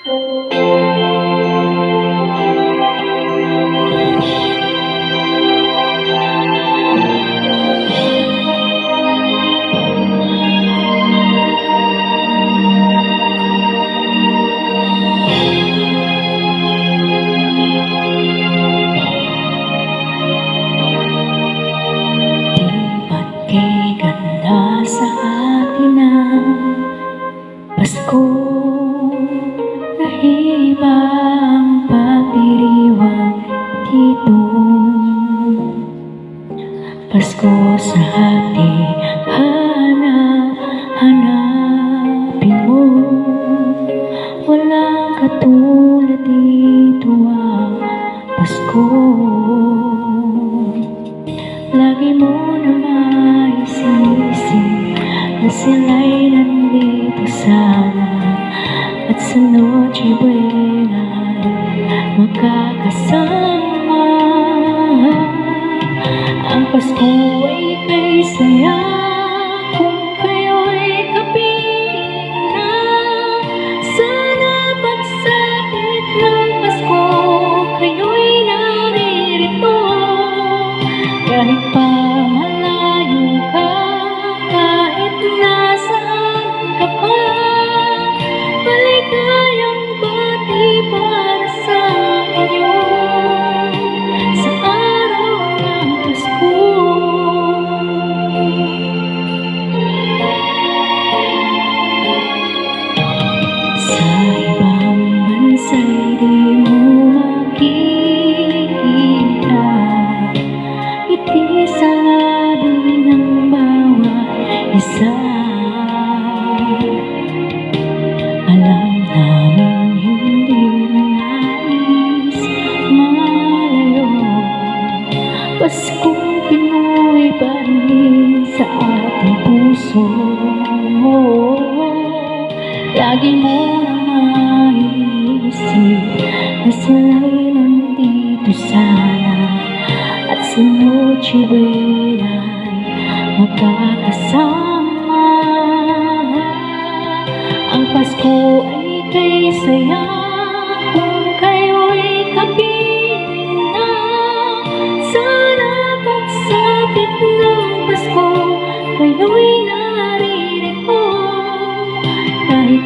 Kay ganda sa atin ang Pasko, nahiba ang pagdiriwang dito. Pasko sa ating hanapin mo, walang katulad dito ang Pasko. Lagi mo na maisisip na sila'y nandito sana, at sa Noche Buena magkakasama. Ang Pasko ay kay saya kung kayo'y kapiling na. Sana pagsapit ng Pasko kayo'y naririto. Kahit pa malayo ka, kahit nasaan ka pa, maligayang bati para sa inyo sa araw ng Pasko. Sa ibang bansa'y di mo makikita ngiti sa labi ng bawat isa. Alam namin hindi mo nais malayo, Paskong Pinoy pa rin sa ating puso. Lagi mo na maisip na sila'y nandito sana, at sa Noche Buena magkakasama. Ang Pasko ay kay saya kung kayo'y kapiling na. Sana pagsapit ng Pasko kayo'y naririto. Kahit